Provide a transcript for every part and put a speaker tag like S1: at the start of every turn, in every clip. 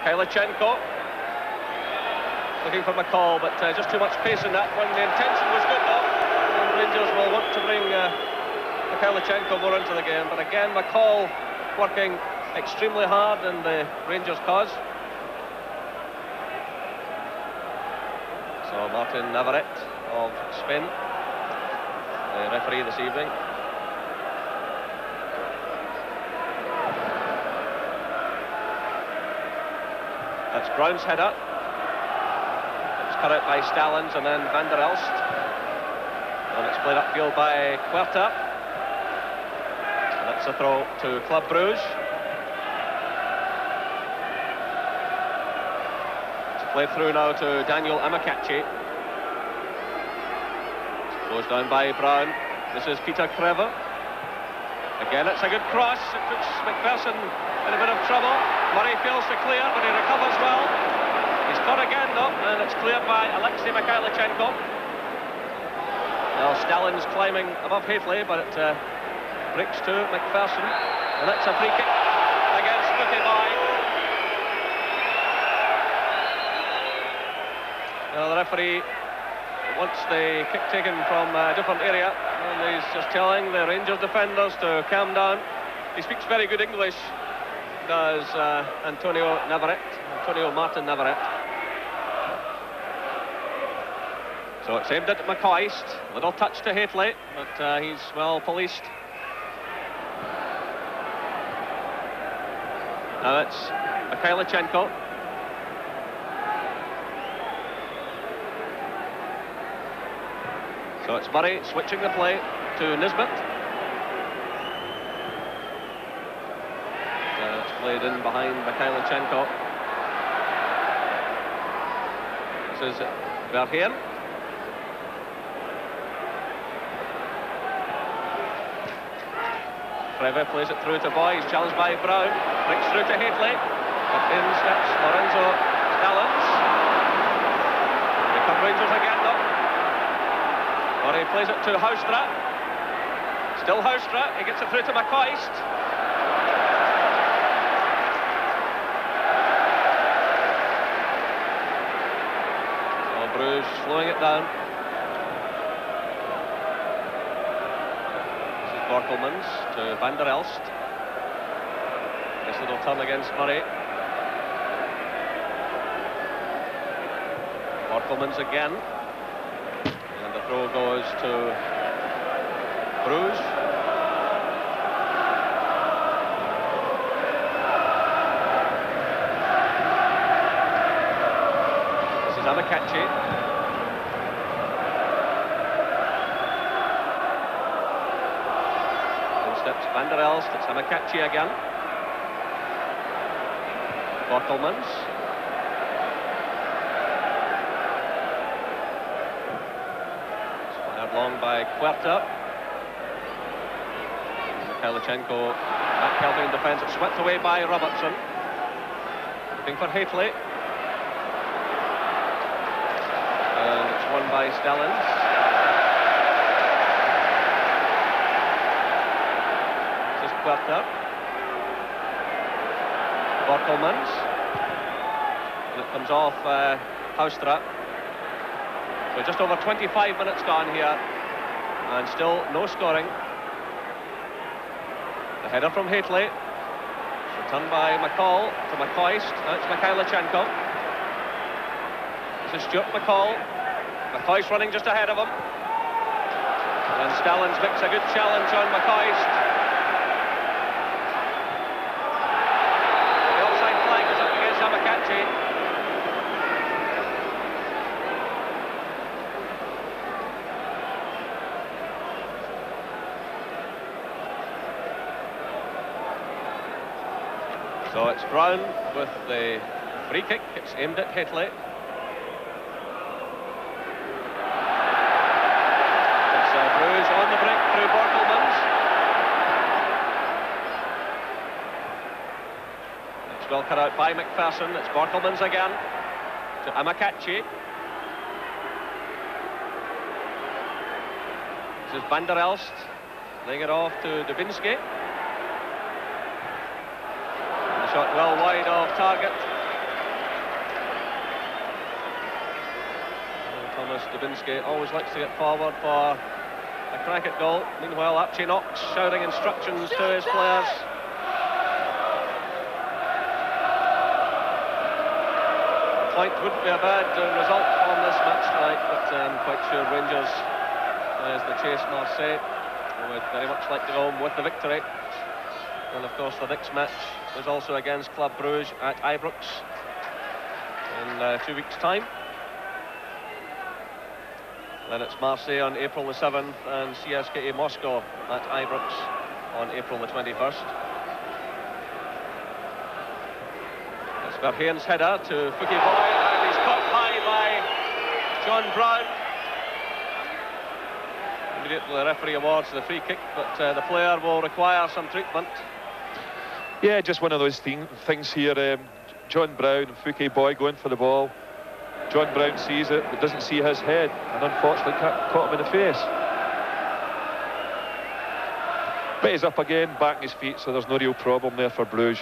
S1: Mikhailichenko. Looking for McCall, but just too much pace in that one. The intention was good though. And Rangers will want to bring Mikhailichenko more into the game. But again, McCall working extremely hard in the Rangers' cause. So Martin Navarrete of Spain, the referee this evening. That's Brown's header. It's cut out by Stallings and then Van der Elst. And it's played upfield by Querta. And that's a throw to Club Brugge. It's played through now to Daniel Amakachi. It's closed down by Brown. This is Peter Krever. Again, it's a good cross. It puts McPherson in a bit of trouble. Murray fails to clear, but he recovers well. He's caught again, though, and it's cleared by Alexei Mikhailichenko. Now Stallings climbing above Hafley, but it breaks to McPherson, and that's a free kick against Brugge. Now the referee wants the kick taken from a different area, and he's just telling the Rangers defenders to calm down. He speaks very good English, does Antonio Martin Navarrete. So it's aimed at McCoist. Little touch to Hafley, but he's well policed. Now it's Mikhailichenko. So it's Murray switching the play to Nisbet. It's played in behind Mikhailichenko. This is Verheyen. Trevor plays it through to Boy. He's challenged by Brown. Breaks through to Hafley. But in steps Lorenzo Stallings. They come Rangers again though. Murray plays it to Houstra. Still Houstra. He gets it through to McCoist. Bruges slowing it down. This is Borkelmans to Van der Elst. Nice little turn against Murray. Borkelmans again. And the throw goes to Bruges. This is Amakachi. Steps Van der Elst, it's Amakachi again. Borkelmans. It's fired long by Querta. Mikhailichenko back helping defence. It's swept away by Robertson. Looking for Hafley. And it's won by Stallings. Querta. Borkelmans. And it comes off Houstra. So just over 25 minutes gone here. And still no scoring. The header from Hafley. Returned by McCall to McCoist. Now it's Mikhailichenko. This is Stuart McCall. McCoist running just ahead of him. And Stallings makes a good challenge on McCoist. So it's Brown with the free kick. It's aimed at Hafley. It's Bruges on the break through Borkelmans. It's well cut out by McPherson. It's Borkelmans again to Amakachi. This is Van der Elst laying it off to Dubinsky. Shot well wide of target. Thomas Dubinsky always likes to get forward for a crack at goal. Meanwhile, Archie Knox shouting instructions to his players. A point wouldn't be a bad result on this match tonight, but I'm quite sure Rangers, as the chase Marseille, would very much like to go home with the victory. And of course the next match is also against Club Brugge at Ibrox in 2 weeks' time. Then it's Marseille on April the 7th and CSKA Moscow at Ibrox on April the 21st. It's Verheijen's header to Fouki Boy, and he's caught high by John Brown. Immediately the referee awards the free kick, but the player will require some treatment.
S2: Yeah, just one of those things here. John Brown and Fouki Boy going for the ball. John Brown sees it, but doesn't see his head, and unfortunately caught him in the face. But he's up again, back on his feet, so there's no real problem there for Brugge.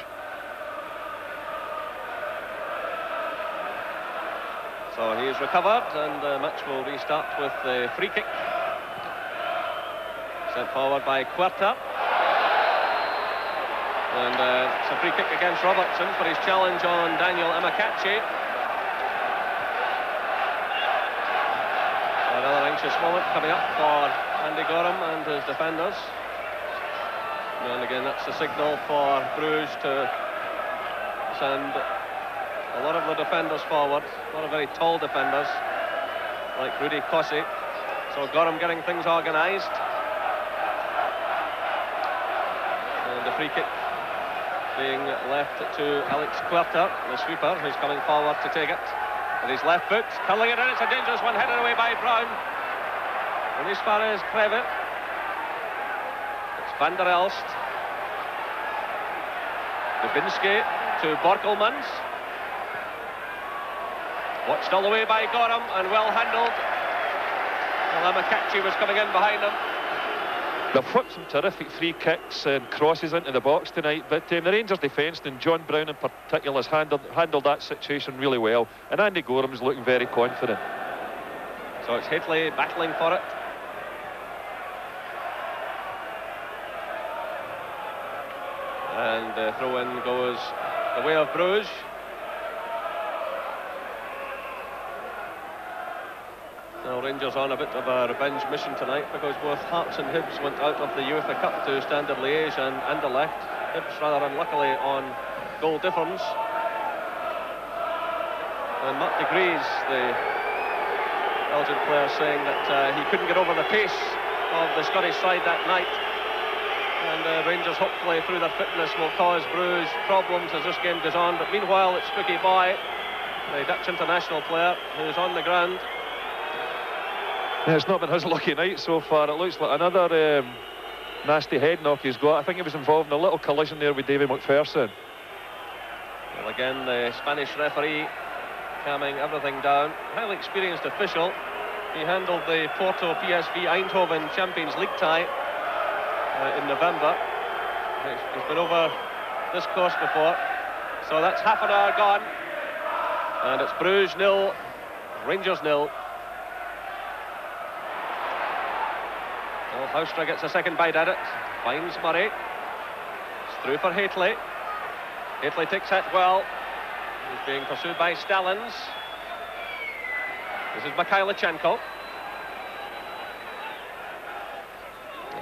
S1: So he's recovered, and the match will restart with the free kick. Sent forward by Querta. And it's a free kick against Robertson for his challenge on Daniel Amakachi. Another anxious moment coming up for Andy Gorham and his defenders. And again, that's the signal for Brugge to send a lot of the defenders forward. A lot of very tall defenders, like Rudy Kossi. So Gorham getting things organised. And the free kick being left to Alex Querta, the sweeper, who's coming forward to take it. With his left foot, curling it in, it's a dangerous one, headed away by Brown. And as far as Kreve, it's Van der Elst. Dubinsky to Borkelmans. Watched all the way by Gorham and well handled. Well, Amakachi was coming in behind him.
S2: They've flipped some terrific free kicks and crosses into the box tonight, but the Rangers defence, and John Brown in particular, has handled that situation really well, and Andy Gorham's looking very confident.
S1: So it's Hateley battling for it. And the throw-in goes the way of Brugge. Now Rangers on a bit of a revenge mission tonight, because both Hearts and Hibs went out of the UEFA Cup to Standard Liège and Anderlecht. Hibs rather unluckily on goal difference. And Mark de Vries, the Belgian player, saying that he couldn't get over the pace of the Scottish side that night. And Rangers, hopefully through their fitness, will cause Brugge problems as this game goes on. But meanwhile, it's Fouki Boy, the Dutch international player, who's on the ground.
S2: Yeah, it's not been his lucky night so far. It looks like another nasty head knock he's got. I think he was involved in a little collision there with David McPherson.
S1: Well, again, the Spanish referee calming everything down. Highly experienced official. He handled the Porto PSV Eindhoven Champions League tie in November. He's been over this course before. So that's half an hour gone. And it's Brugge 0, Rangers 0. Well, Houstra gets a second bite at it. Finds Murray. It's through for Hateley. Hateley takes it well. He's being pursued by Stallings. This is Mikhailichenko.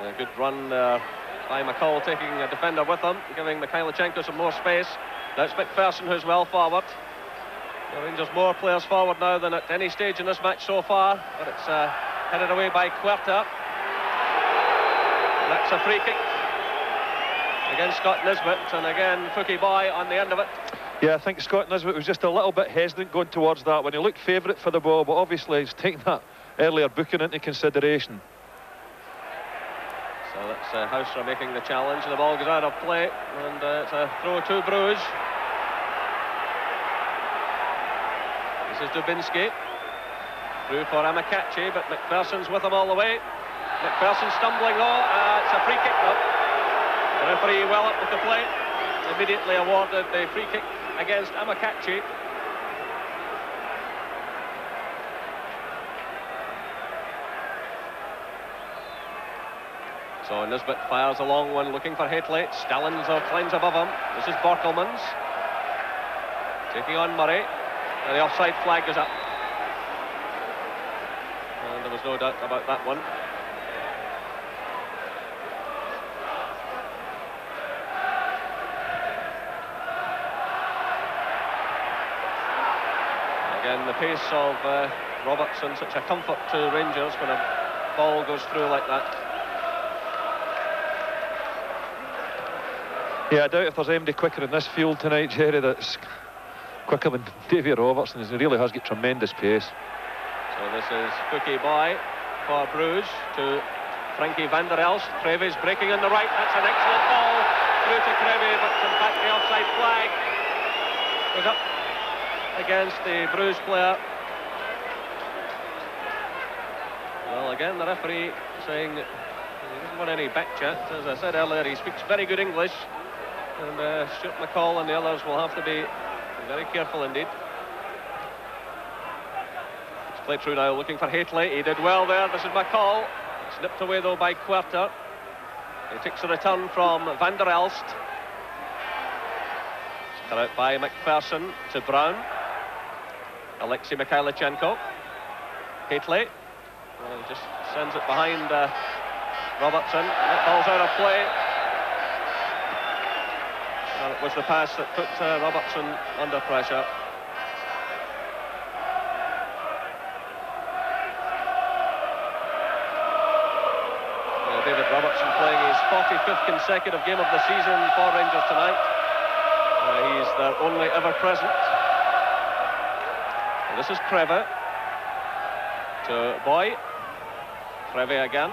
S1: A good run by McCall, taking a defender with him, giving Mikhailichenko some more space. That's McPherson, who's well forward. The Rangers more players forward now than at any stage in this match so far, but it's headed away by Querta. That's a free kick against Scott Nisbet, and again Fouki Boy on the end of it.
S2: Yeah, I think Scott Nisbet was just a little bit hesitant going towards that when he looked favourite for the ball, but obviously he's taken that earlier booking into consideration.
S1: So that's Houstra making the challenge, and the ball goes out of play, and it's a throw to Brugge. This is Dubinsky. Through for Amakachi, but McPherson's with him all the way. McPherson stumbling low. It's a free kick now. The referee well up with the play. Immediately awarded the free kick against Amakachi. So Nisbet fires a long one, looking for Haitley. Stallings climbs above him. This is Borkelmans taking on Murray. And the offside flag goes up. And there was no doubt about that one. Again, the pace of Robertson, such a comfort to Rangers when a ball goes through like that.
S2: Yeah, I doubt if there's anybody quicker in this field tonight, Jerry, that's quicker than Davy Robertson. He really has got tremendous pace.
S1: So this is Fouquet Boy for Bruges to Frankie van der Elst. Crevy's breaking on the right. That's an excellent ball through to Crevy, but in fact the offside flag goes up against the Bruges player. Well, again, the referee saying he doesn't want any back chat. As I said earlier, he speaks very good English. And Stuart McCall and the others will have to be very careful indeed. It's played through now, looking for Haitley. He did well there. This is McCall. Snipped away though by Querter. He takes a return from van der Elst. Cut out by McPherson to Brown. Alexei Mikhailichenko. Haitley. Well, just sends it behind Robertson. That ball's out of play. Well, it was the pass that put Robertson under pressure. David Robertson playing his 45th consecutive game of the season for Rangers tonight. He's their only ever present. And this is Crevy to Boy. Crevy again.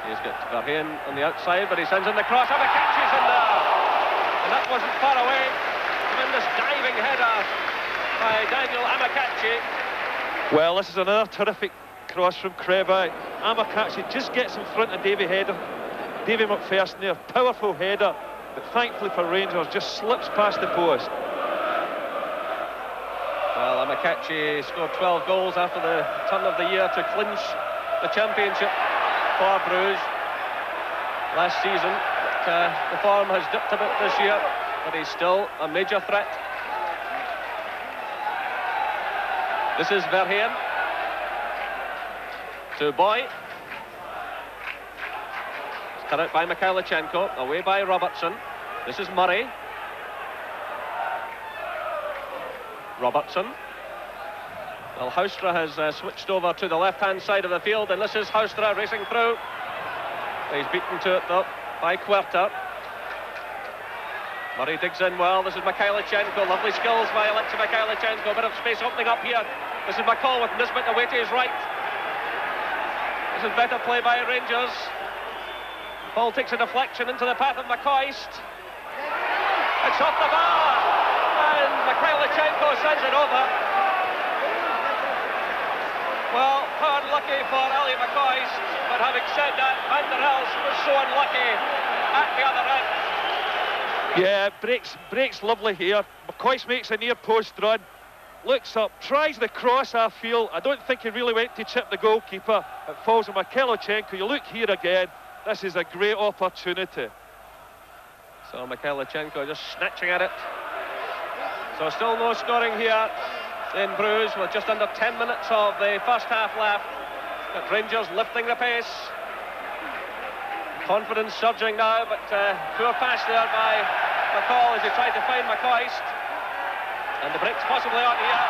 S1: He's got Verheyen on the outside, but he sends in the cross. Amakatchi's in there. And that wasn't far away. Tremendous diving header by Daniel Amakatchi.
S2: Well, this is another terrific cross from Crevy. Amakatchi just gets in front of Davy McPherson there. Powerful header, but thankfully for Rangers, just slips past the post.
S1: Well, Amakatchi scored 12 goals after the turn of the year to clinch the championship for Bruges last season. The form has dipped a bit this year, but he's still a major threat. This is Verheyen to Boy. It's cut out by Mikhailichenko, away by Robertson. This is Murray. Robertson. Well, Houstra has switched over to the left-hand side of the field, and this is Houstra racing through. He's beaten to it though by Querter. Murray digs in well. This is Mikhailichenko. Lovely skills by Alexei Mikhailichenko. A bit of space opening up here. This is McCall with Nisbet away to his right. This is better play by Rangers. Ball takes a deflection into the path of McCoist. It's off the bar, and Mikhailichenko sends it over. Well, how unlucky for Ali McCoist, but having said that, Van der Elst was so unlucky at the other end.
S2: Yeah, breaks lovely here. McCoist makes a near post run, looks up, tries the cross. I feel, I don't think he really went to chip the goalkeeper. It falls on Mikhailichenko. You look here again, this is a great opportunity.
S1: So Mikhailichenko just snatching at it. So still no scoring here in Bruges with just under 10 minutes of the first half left. But Rangers lifting the pace. Confidence surging now, but poor pass there by McCall as he tried to find McCoist. And the break's possibly on here.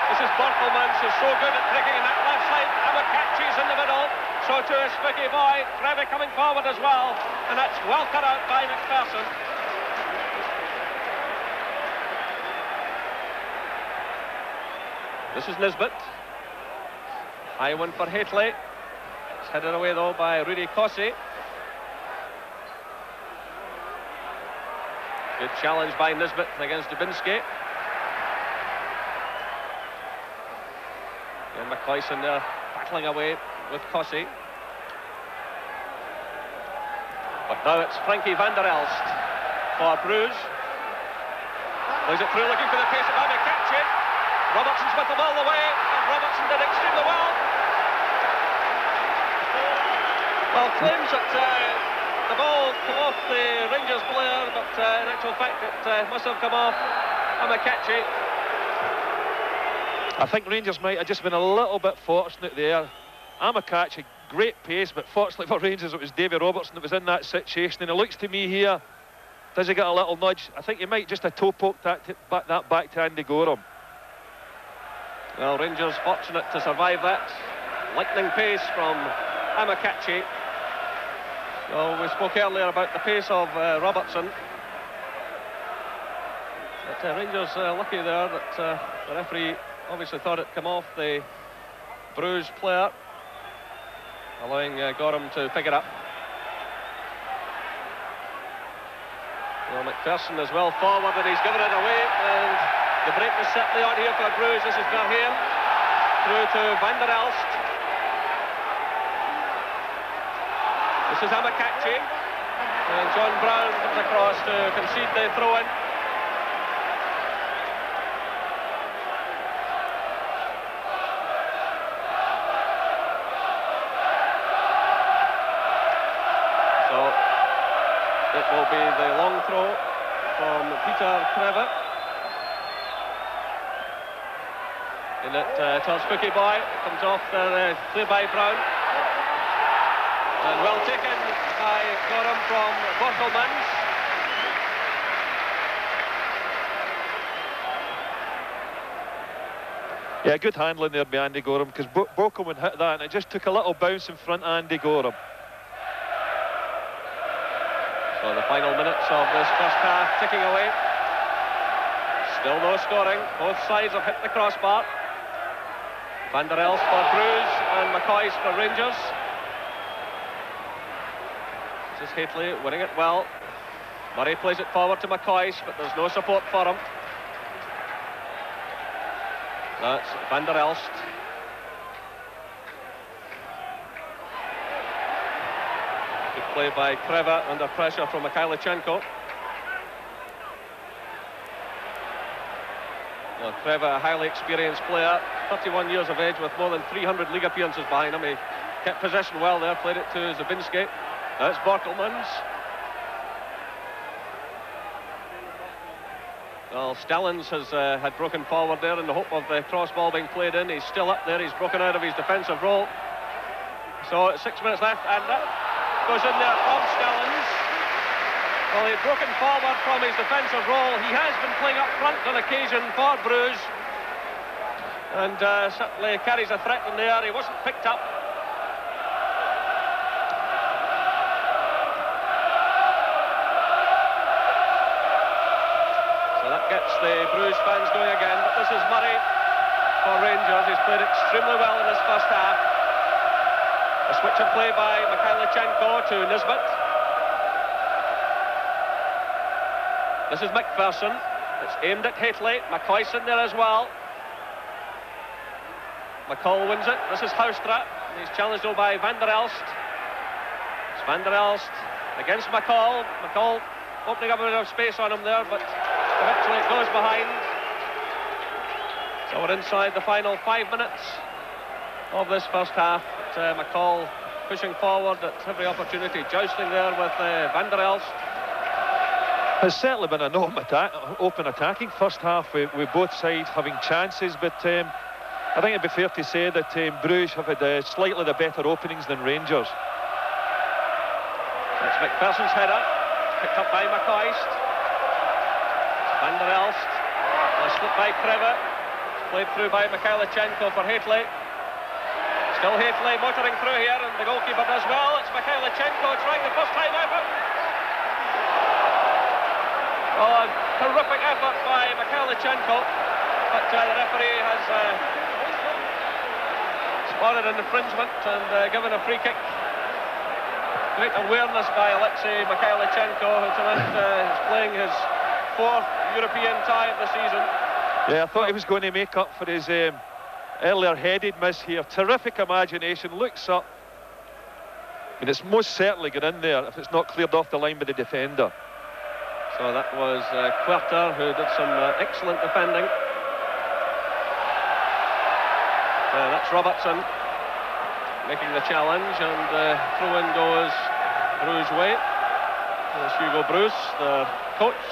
S1: This is Borkelmans, who's so good at breaking in that left side. Amakatchi's in the middle. So too is Fouquet Boy. Crevy coming forward as well. And that's well cut out by McPherson. This is Nisbet. High one for Haitley. It's headed away though by Rudy Kossi. Good challenge by Nisbet against Dubinsky. And McCoyson there battling away with Kossi. But now it's Frankie van der Elst for Bruges. Plays it through looking for the pace of Amakatchi. Robertson's with the ball away, and Robertson did extremely well. Well, claims that the ball came off the Rangers player, but in actual fact it must have come off Amakachi.
S2: I think Rangers might have just been a little bit fortunate there. Amakachi, great pace, but fortunately for Rangers it was Davy Robertson that was in that situation, and it looks to me here, does he get a little nudge? I think he might just have toe poked that back to Andy Gorham.
S1: Well, Rangers fortunate to survive that. Lightning pace from Amakachi. Well, we spoke earlier about the pace of Robertson. But Rangers lucky there that the referee obviously thought it come off the bruised player, allowing Gorham to pick it up. Well, McPherson is well forward and he's given it away, and the break is certainly on here for Bruges. This is Verheyen through to Van der Elst. This is Amakachi, and John Brown comes across to concede the throw-in. It will be the long throw from Peter Kreve. And it turns Cookie Boy. It comes off there, clear by Brown. And well taken by Gorham from Borkelmans.
S2: Yeah, good handling there by Andy Gorham, because Borkelman hit that and it just took a little bounce in front of Andy Gorham.
S1: So the final minutes of this first half ticking away. Still no scoring. Both sides have hit the crossbar. Van der Elst for Bruges and McCoy's for Rangers. This is Haitley winning it well. Murray plays it forward to McCoy's, but there's no support for him. That's Van der Elst. Play by Kreve under pressure from Mikhailichenko. Well, Kreve, a highly experienced player, 31 years of age with more than 300 league appearances behind him. He kept possession well there, played it to Zabinski. Now it's Borkelmans. Well, Stallings has had broken forward there in the hope of the cross ball being played in. He's still up there, he's broken out of his defensive role. So 6 minutes left, and that goes in there from Stallings. Well, he'd broken forward from his defensive role. He has been playing up front on occasion for Bruges, and certainly carries a threat in there. He wasn't picked up. So that gets the Bruges fans going again. But this is Murray for Rangers. He's played extremely well in this first half. A switch of play by Mikhailichenko to Nisbet. This is McPherson. It's aimed at Haitley. McCoy's in there as well. McCall wins it. This is Houstra. He's challenged though by Van der Elst. It's Van der Elst against McCall. McCall opening up a bit of space on him there, but eventually it goes behind. So we're inside the final 5 minutes of this first half. McCall pushing forward at every opportunity, jousting there with Van der Elst.
S2: It's certainly been an open attacking first half with both sides having chances, but I think it'd be fair to say that Bruges have had slightly the better openings than Rangers.
S1: It's McPherson's header, picked up by McCoist. Van der Elst, split by Kreve, played through by Mikhailichenko for Haitley. Still Haitley motoring through here, and the goalkeeper does well. It's Mikhailichenko trying the first time effort. Oh, a terrific effort by Mikhailichenko, but the referee has spotted an infringement and given a free kick. Great awareness by Alexei Mikhailichenko, who tonight is playing his 4th European tie of the season.
S2: Yeah, I thought he was going to make up for his earlier headed miss here. Terrific imagination, looks up, and it's most certainly got in there if it's not cleared off the line by the defender.
S1: So that was Querter, who did some excellent defending. That's Robertson. making the challenge, and throw-in goes Brugge's way. There's Hugo Bruce, the coach.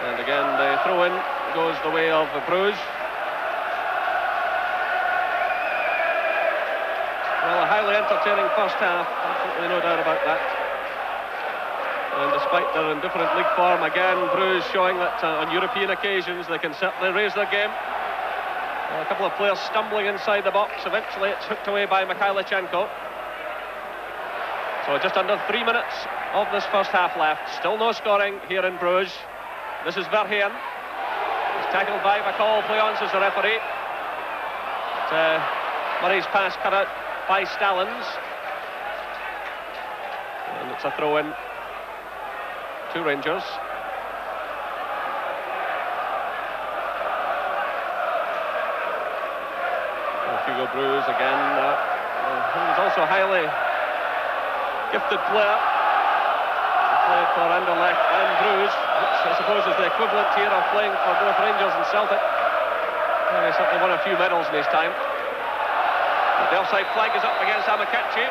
S1: And again, the throw-in goes the way of Brugge. Well, a highly entertaining first half, absolutely no doubt about that. And despite their indifferent league form, again, Brugge showing that on European occasions they can certainly raise their game. A couple of players stumbling inside the box. Eventually it's hooked away by Mikhailichenko. So just under 3 minutes of this first half left. Still no scoring here in Brugge. This is Verheyen. He's tackled by McCall. Pleance is the referee. Murray's pass cut out by Stallins. And it's a throw-in to Rangers. Hugo Bruce again, who's also a highly gifted player. He played for Anderlecht and Bruges, which I suppose is the equivalent here of playing for both Rangers and Celtic. He certainly won a few medals in his time. But the offside flag is up against Amakachi.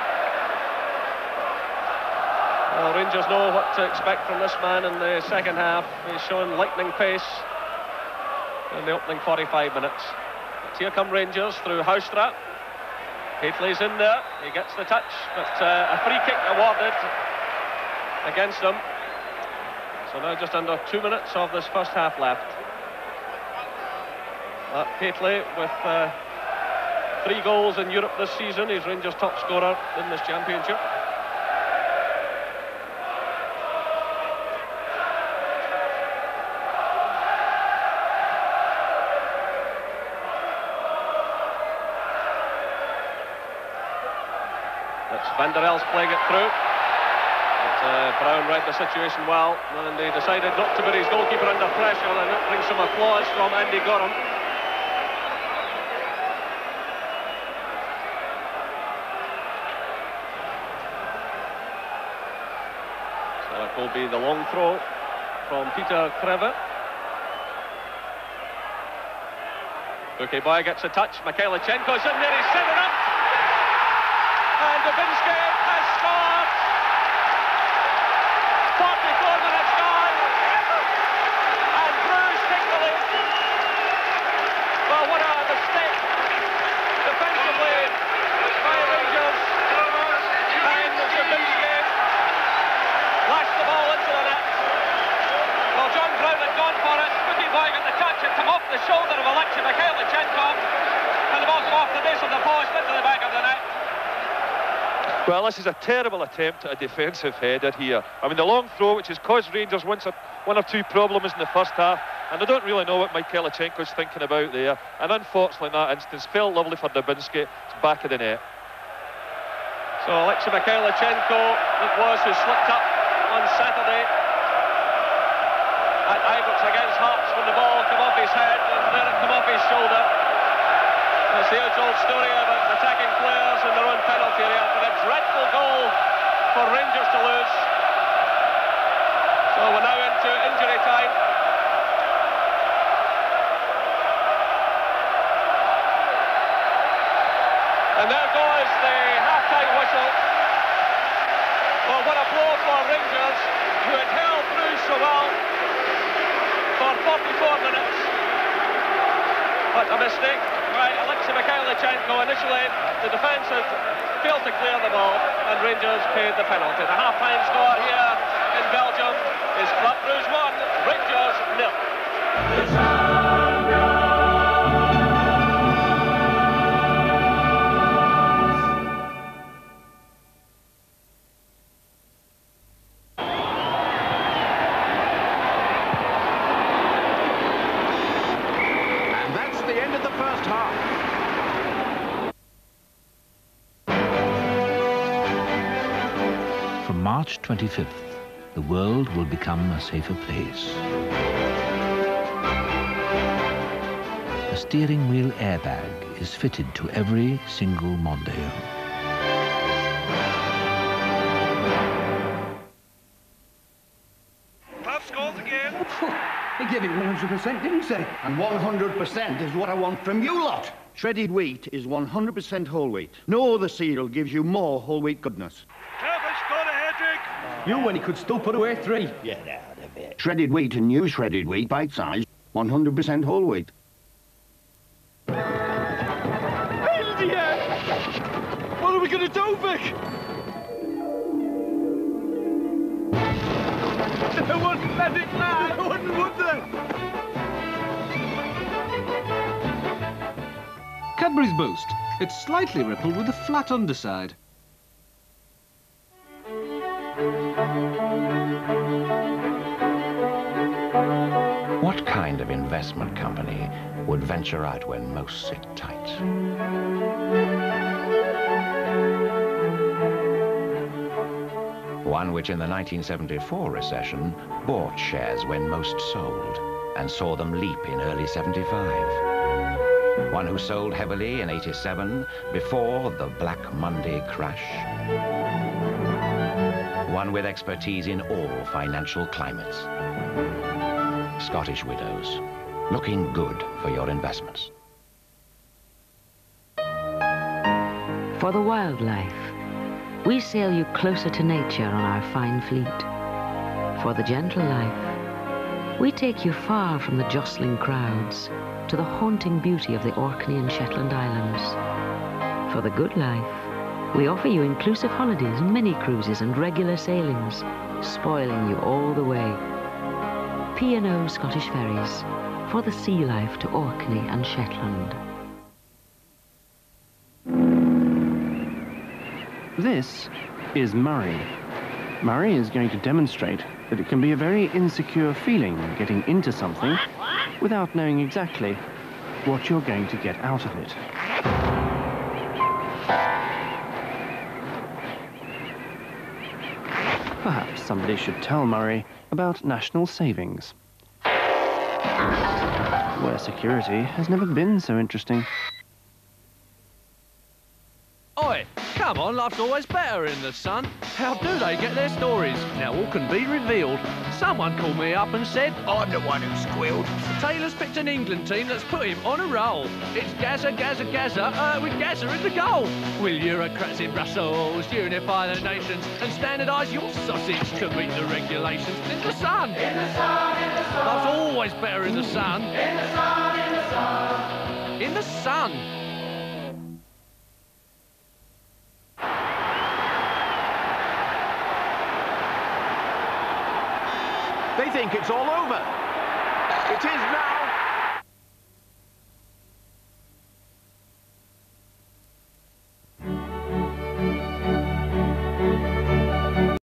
S1: Well, Rangers know what to expect from this man in the second half. He's shown lightning pace in the opening 45 minutes. But here come Rangers through Houstra. Hateley's in there. He gets the touch, but a free kick awarded against them. So now just under 2 minutes of this first half left. Hateley with 3 goals in Europe this season. He's Rangers' top scorer in this championship. That's Van der Elst playing it through. But Brown read the situation well, and they decided not to put his goalkeeper under pressure, and that brings some applause from Andy Gorham. So it will be the long throw from Peter Kreve. Okay, Boy gets a touch. Mikhailichenko's in there, he's set it up. And Dubinsky has scored. 44 minutes gone. And Bruges take the lead. Well, what a mistake defensively by Rangers. And Dubinsky lashed the ball into the net. Well, John Brown had gone for it. Boogie Boy got the touch. It came off the shoulder of Alexei Mikhailichenko. And the ball came off the base of the post into the back of the net.
S2: Well, this is a terrible attempt at a defensive header here. I mean, the long throw, which has caused Rangers one or two problems in the first half, and I don't really know what Mikhailichenko's thinking about there. And unfortunately, in that instance, felt lovely for Dubinsky. It's back of the net.
S1: So Alexei Mikhailichenko, it was, who slipped up on Saturday at Ibrox against Hearts when the ball came off his head, and then it came off his shoulder. It's the age-old story about attacking players in their own penalty area, but a dreadful goal for Rangers to lose. So we're now into injury time. And there goes the half-time whistle. Well, what a blow for Rangers, who had held Bruges so well for 44 minutes. But a mistake by Alexei Mikhailichenko. Initially, the defence had failed to clear the ball, and Rangers paid the penalty. The half-time score here in Belgium is Club Brugge 1, Rangers 0.
S3: From March 25th, the world will become a safer place. A steering wheel airbag is fitted to every single Mondeo.
S2: scores again.
S4: He gave it 100%, didn't he?
S5: And 100% is what I want from you lot. Shredded wheat is 100% whole wheat. No other cereal gives you more whole wheat goodness.
S2: Trevor's got a headache.
S4: You, when he could still put away 3.
S5: Get out of it. Shredded wheat and new shredded wheat, bite size, 100% whole wheat.
S2: India! What are we going to do, Vic? They wouldn't let it fly. They wouldn't, would they?
S6: Cadbury's Boost. It's slightly rippled with a flat underside.
S3: What kind of investment company would venture out when most sit tight? One which in the 1974 recession bought shares when most sold and saw them leap in early 75. One who sold heavily in 87 before the Black Monday crash. One with expertise in all financial climates. Scottish Widows, looking good for your investments.
S7: For the wildlife, we sail you closer to nature on our fine fleet. For the gentle life, we take you far from the jostling crowds to the haunting beauty of the Orkney and Shetland Islands. For the good life, we offer you inclusive holidays, mini-cruises and regular sailings, spoiling you all the way. P&O Scottish Ferries, for the sea life to Orkney and Shetland.
S8: This is Murray. Murray is going to demonstrate that it can be a very insecure feeling getting into something without knowing exactly what you're going to get out of it. Perhaps somebody should tell Murray about national savings, where security has never been so interesting.
S9: Oi, come on, life's always better in the sun. How do they get their stories? Now all can be revealed. Someone called me up and said, I'm the one who squealed. Taylor's picked an England team that's put him on a roll. It's Gazza, Gazza, Gazza, with Gazza in the goal. Will bureaucrats in Brussels unify the nations and standardise your sausage to meet the regulations? In the sun! In the sun, in the sun. Life's always better in the sun. In the sun, in the sun. In the sun.
S5: They think it's all over. It is now.